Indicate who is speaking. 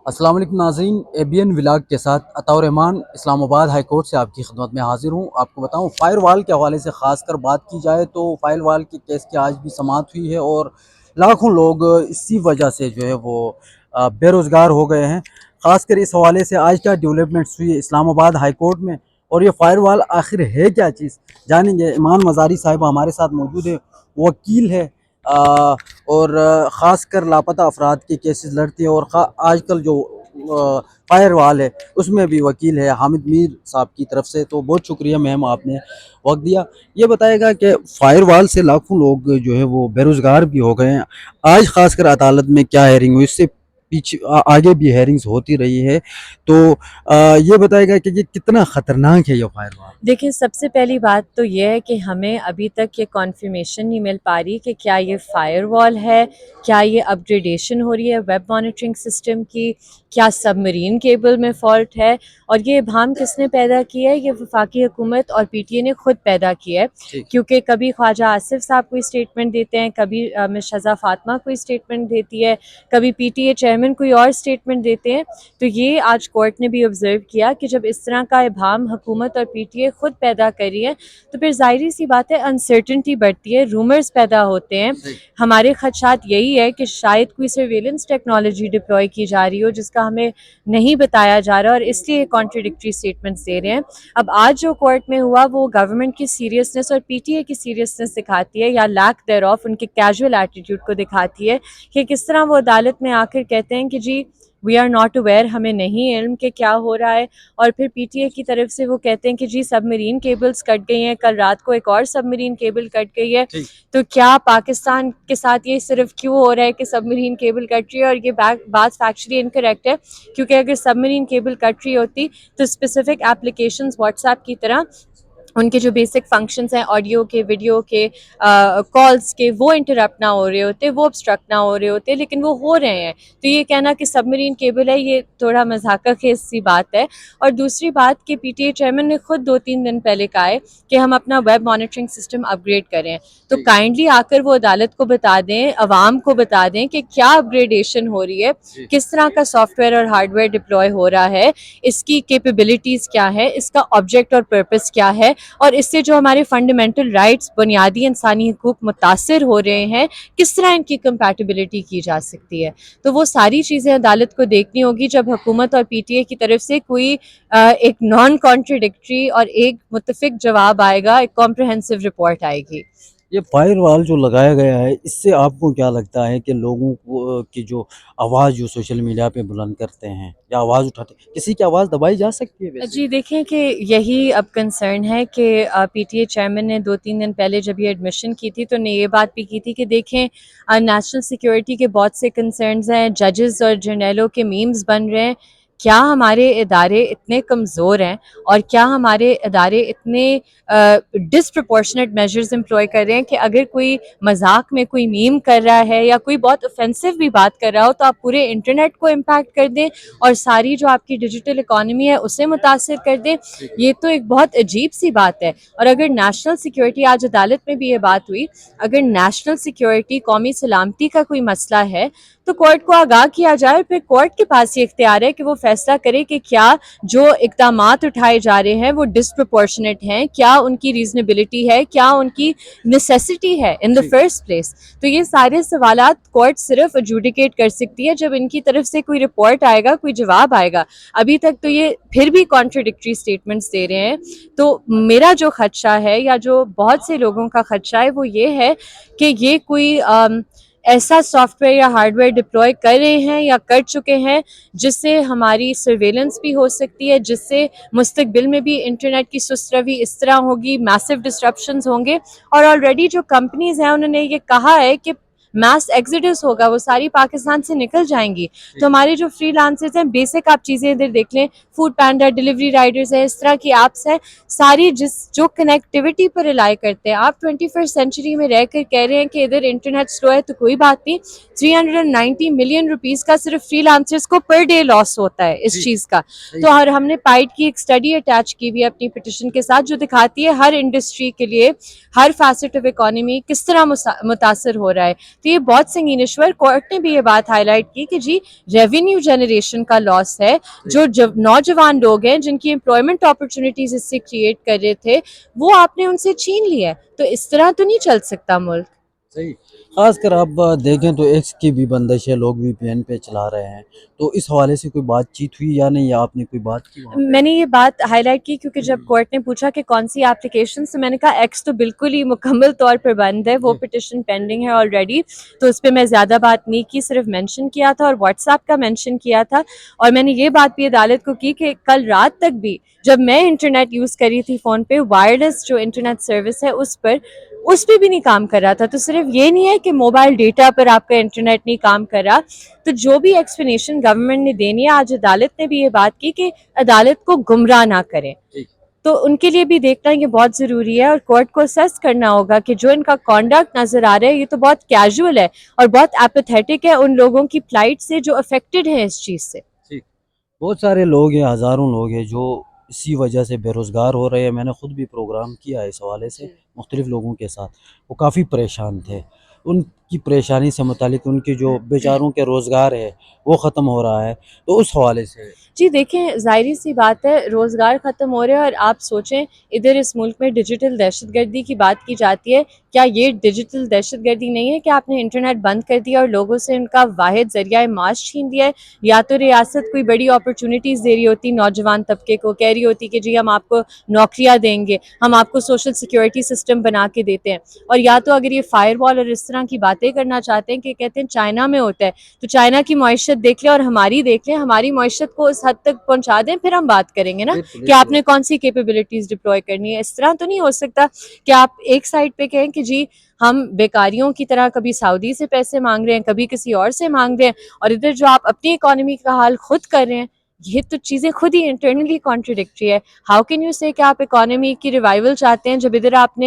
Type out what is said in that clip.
Speaker 1: السلام علیکم ناظرین، اے بی این ولاگ کے ساتھ عطاء الرحمان اسلام آباد ہائی کورٹ سے آپ کی خدمت میں حاضر ہوں۔ آپ کو بتاؤں، فائر وال کے حوالے سے خاص کر بات کی جائے تو فائر وال کے کیس کی آج بھی سماعت ہوئی ہے اور لاکھوں لوگ اسی وجہ سے جو ہے وہ بے روزگار ہو گئے ہیں۔ خاص کر اس حوالے سے آج کیا ڈیولپمنٹس ہوئی اسلام آباد ہائی کورٹ میں، اور یہ فائر وال آخر ہے کیا چیز، جانیں گے۔ ایمان مزاری صاحبہ ہمارے ساتھ موجود ہے، وکیل ہے اور خاص کر لاپتہ افراد کے کیسز لڑتی ہے، اور آج کل جو فائر وال ہے اس میں بھی وکیل ہے حامد میر صاحب کی طرف سے۔ تو بہت شکریہ میم، آپ نے وقت دیا۔ یہ بتائے گا کہ فائر وال سے لاکھوں لوگ جو ہے وہ بے روزگار بھی ہو گئے ہیں۔ آج خاص کر عدالت میں کیا ہیئرنگ ہوئی، اس سے پیچھے آگے بھی ہیئرنگز ہوتی رہی ہے، تو یہ بتائے گا کہ یہ کتنا خطرناک ہے یہ فائر وال۔
Speaker 2: دیکھیں، سب سے پہلی بات تو یہ ہے کہ ہمیں ابھی تک یہ کنفرمیشن نہیں مل پا رہی کہ کیا یہ فائر وال ہے، کیا یہ اپ گریڈیشن ہو رہی ہے ویب مانیٹرنگ سسٹم کی، کیا سب مرین کیبل میں فالٹ ہے، اور یہ ابہام کس نے پیدا کیا ہے؟ یہ وفاقی حکومت اور پی ٹی اے نے خود پیدا کیا ہے، کیونکہ کبھی خواجہ آصف صاحب کوئی اسٹیٹمنٹ دیتے ہیں، کبھی مس شذا فاطمہ کوئی اسٹیٹمنٹ دیتی ہے، کبھی پی ٹی اے چیئرمین کوئی اور اسٹیٹمنٹ دیتے ہیں۔ تو یہ آج کورٹ نے بھی آبزرو کیا کہ جب اس طرح کا ابہام حکومت اور پی ٹی اے خود پیدا کر رہی ہے تو پھر ظاہری سی بات ہے انسرٹنٹی بڑھتی ہے، رومرز پیدا ہوتے ہیں۔ ہمارے خدشات یہی ہے کہ شاید کوئی سرویلنس ٹیکنالوجی ڈپلوائے کی جا رہی ہو جس کا ہمیں نہیں بتایا جا رہا، اور اس لیے کانٹرڈکٹری اسٹیٹمنٹس دے رہے ہیں۔ اب آج جو کورٹ میں ہوا وہ گورنمنٹ کی سیریسنس اور پی ٹی اے کی سیریسنس دکھاتی ہے، یا لیک دیر آف، ان کے کیجول ایٹیٹیوڈ کو دکھاتی ہے کہ کس طرح وہ عدالت میں آ کر کہتے ہیں کہ جی وی آر ناٹ اویئر، ہمیں نہیں علم کہ کیا ہو رہا ہے، اور پھر پی ٹی اے کی طرف سے وہ کہتے ہیں کہ جی سب مرین کیبلز کٹ گئی ہیں، کل رات کو ایک اور سب مرین کیبل کٹ گئی ہے۔ تو کیا پاکستان کے ساتھ یہ صرف کیوں ہو رہا ہے کہ سب مرین کیبل کٹ رہی ہے؟ اور یہ بات فیکچولی انکریکٹ ہے، کیونکہ اگر سب مرین کیبل کٹ رہی ہوتی تو اسپیسیفک اپلیکیشنز واٹس ایپ کی طرح ان کے جو بیسک فنکشنز ہیں آڈیو کے، ویڈیو کے، کالز کے، وہ انٹرپٹ نہ ہو رہے ہوتے، وہ obstruct نہ ہو رہے ہوتے، لیکن وہ ہو رہے ہیں۔ تو یہ کہنا کہ سب مرین کیبل ہے، یہ تھوڑا مضحکہ خیز سی بات ہے۔ اور دوسری بات کہ پی ٹی اے چیئرمین نے خود 2-3 دن پہلے کہا ہے کہ ہم اپنا ویب مانیٹرنگ سسٹم اپ گریڈ کریں، تو کائنڈلی آ کر وہ عدالت کو بتا دیں، عوام کو بتا دیں کہ کیا اپ گریڈیشن ہو رہی ہے، کس طرح کا سافٹ ویئر اور ہارڈ ویئر ڈپلوائے ہو رہا ہے، اس کی کیپیبلٹیز کیا ہے، اس کا آبجیکٹ اور پرپس کیا ہے، اور اس سے جو ہمارے فنڈامنٹل رائٹس، بنیادی انسانی حقوق متاثر ہو رہے ہیں، کس طرح ان کی کمپیٹیبلٹی کی جا سکتی ہے۔ تو وہ ساری چیزیں عدالت کو دیکھنی ہوگی جب حکومت اور پی ٹی اے کی طرف سے کوئی ایک نان کانٹرڈکٹری اور ایک متفق جواب آئے گا، ایک کمپریہنسو رپورٹ آئے گی۔
Speaker 1: یہ فائر وال جو لگایا گیا ہے، اس سے آپ کو کیا لگتا ہے کہ لوگوں کی جو آواز جو سوشل میڈیا پہ بلند کرتے ہیں یا آواز اٹھاتے ہیں، کسی کی آواز دبائی جا سکتی ہے ویسے؟
Speaker 2: جی دیکھیں کہ یہی اب کنسرن ہے کہ پی ٹی اے چیئرمین نے 2-3 دن پہلے جب یہ ایڈمیشن کی تھی تو نے یہ بات بھی کی تھی کہ دیکھیں نیشنل سیکیورٹی کے بہت سے کنسرنز ہیں، ججز اور جرنیلوں کے میمز بن رہے ہیں، کیا ہمارے ادارے اتنے کمزور ہیں اور کیا ہمارے ادارے اتنے ڈسپرپورشنیٹ میجرز امپلوائے کر رہے ہیں کہ اگر کوئی مذاق میں کوئی میم کر رہا ہے یا کوئی بہت اوفینسو بھی بات کر رہا ہو تو آپ پورے انٹرنیٹ کو امپیکٹ کر دیں اور ساری جو آپ کی ڈیجیٹل اکانومی ہے اسے متاثر کر دیں۔ یہ تو ایک بہت عجیب سی بات ہے۔ اور اگر نیشنل سیکیورٹی، آج عدالت میں بھی یہ بات ہوئی، اگر نیشنل سیکیورٹی، قومی سلامتی کا کوئی مسئلہ ہے تو کورٹ کو آگاہ کیا جائے، پھر کورٹ کے پاس یہ اختیار ہے کہ وہ فیصلہ کرے کہ کیا جو اقدامات اٹھائے جا رہے ہیں وہ ڈسپرپورشنیٹ ہیں، کیا ان کی ریزنیبلٹی ہے، کیا ان کی نیسیسٹی ہے ان دا فرسٹ پلیس۔ تو یہ سارے سوالات کورٹ صرف ایڈجوڈیکیٹ کر سکتی ہے جب ان کی طرف سے کوئی رپورٹ آئے گا، کوئی جواب آئے گا۔ ابھی تک تو یہ پھر بھی کانٹرڈکٹری سٹیٹمنٹس دے رہے ہیں۔ تو میرا جو خدشہ ہے یا جو بہت سے لوگوں کا خدشہ ہے وہ یہ ہے کہ یہ کوئی ایسا سافٹ ویئر یا ہارڈ ویئر ڈپلوائے کر رہے ہیں یا کر چکے ہیں جس سے ہماری سرویلنس بھی ہو سکتی ہے، جس سے مستقبل میں بھی انٹرنیٹ کی سست روی اس طرح ہوگی، میسو ڈسرپشنز ہوں گے۔ اور آلریڈی جو کمپنیز ہیں انہوں نے یہ کہا ہے کہ میس ایگزیڈس ہوگا، وہ ساری پاکستان سے نکل جائیں گی۔ تو ہمارے جو فری لانسرز ہیں، بیسک آپ چیزیں ادھر دیکھ لیں، فوڈ پینڈا، ڈیلیوری رائڈرز ہیں، اس طرح کی ایپس ہیں، ساری جو کنیکٹیوٹی پر ریلائی کرتے ہیں۔ آپ 21 سینچری میں رہ کر کہہ رہے ہیں کہ ادھر انٹرنیٹ سلو ہے تو کوئی بات نہیں، 390 ملین روپیز کا صرف فری لانسرز کو پر ڈے لاس ہوتا ہے اس چیز کا۔ تو اور ہم نے پائٹ کی ایک اسٹڈی اٹیچ کی ہوئی ہے اپنی پٹیشن کے ساتھ جو دکھاتی ہے ہر انڈسٹری کے لیے، ہر فیسٹ آف اکانومی کس طرح متاثر ہو رہا ہے۔ تو یہ بہت سنگین ایشو ہے. کورٹ نے بھی یہ بات ہائی لائٹ کی کہ جی ریونیو جنریشن کا لاس ہے. جو نوجوان لوگ ہیں جن کی امپلائمنٹ اپرچونیٹیز اس سے کریٹ کر رہے تھے وہ آپ نے ان سے چھین لیا ہے. تو اس طرح تو نہیں چل سکتا ملک.
Speaker 1: صحیح. خاص کر آپ دیکھیں تو ایکس کی بھی بندش ہے, لوگ وی پی این پہ چلا رہے ہیں, تو اس حوالے سے کوئی بات چیت ہوئی یا نہیں, یا آپ نے کوئی بات کی وہاں پہ؟
Speaker 2: میں نے یہ بات ہائی لائٹ کی کیونکہ جب کورٹ نے پوچھا کہ کون سی اپلیکیشن سے, میں نے کہا ایکس تو بالکل ہی مکمل طور پر بند ہے, وہ پٹیشن پینڈنگ ہے آلریڈی, تو اس پہ میں زیادہ بات نہیں کی, صرف مینشن کیا تھا اور واٹس ایپ کا مینشن کیا تھا. اور میں نے یہ بات بھی عدالت کو کی کہ کل رات تک بھی جب میں انٹرنیٹ یوز کر رہی تھی فون پہ, وائرلیس جو انٹرنیٹ سروس ہے اس پہ بھی نہیں کام کر رہا تھا. تو صرف یہ نہیں ہے کہ موبائل ڈیٹا پر آپ کا انٹرنیٹ نہیں کام کر رہا. تو جو بھی ایکسپلینیشن گورنمنٹ نے دینی ہے, آج عدالت نے بھی یہ بات کی کہ عدالت کو گمراہ نہ کریں, تو ان کے لیے بھی دیکھنا یہ بہت ضروری ہے. اور کورٹ کو اسیس کرنا ہوگا کہ جو ان کا کانڈکٹ نظر آ رہا ہے یہ تو بہت کیجول ہے اور بہت ایپیتھیٹک ہے ان لوگوں کی فلائٹ سے جو افیکٹڈ ہیں اس چیز سے.
Speaker 1: بہت سارے لوگ ہیں, ہزاروں لوگ ہیں جو اسی وجہ سے بے روزگار ہو رہے ہیں. میں نے خود بھی پروگرام کیا ہے اس حوالے سے مختلف لوگوں کے ساتھ, وہ کافی پریشان تھے. ان کی پریشانی سے متعلق ان کے جو بیچاروں کے روزگار ہے وہ ختم ہو رہا ہے, تو اس حوالے سے
Speaker 2: جی دیکھیں, ظاہری سی بات ہے روزگار ختم ہو رہے ہیں, اور آپ سوچیں ادھر اس ملک میں ڈیجیٹل دہشت گردی کی بات کی جاتی ہے. کیا یہ ڈیجیٹل دہشت گردی نہیں ہے کہ آپ نے انٹرنیٹ بند کر دیا اور لوگوں سے ان کا واحد ذریعہ معاش چھین دیا ہے؟ یا تو ریاست کوئی بڑی اپرچونیٹیز دے رہی ہوتی نوجوان طبقے کو, کہہ رہی ہوتی کہ جی ہم آپ کو نوکریاں دیں گے, ہم آپ کو سوشل سیکیورٹی سسٹم بنا کے دیتے ہیں. اور یا تو اگر یہ فائر وال اور اس طرح کی باتیں کرنا چاہتے ہیں کہ کہتے ہیں چائنا میں ہوتا ہے, تو چائنا کی معیشت دیکھ لیں اور ہماری دیکھ لیں, ہماری معیشت کو اس حد تک پہنچا دیں, پھر ہم بات کریں گے نا کہ آپ نے کون سی کیپیبلٹیز ڈپلوائے کرنی ہے. اس طرح تو نہیں ہو سکتا کہ آپ ایک سائڈ پہ کہیں کہ جی ہم بیکاریوں کی طرح کبھی سعودی سے پیسے مانگ رہے ہیں, کبھی کسی اور سے مانگ رہے ہیں, اور ادھر جو آپ اپنی اکانومی کا حال خود کر رہے ہیں. یہ تو چیزیں خود ہی انٹرنلی کانٹریڈکٹری ہے. ہاؤ کین یو سے کہ آپ اکانومی کی ریوائول چاہتے ہیں جب ادھر آپ نے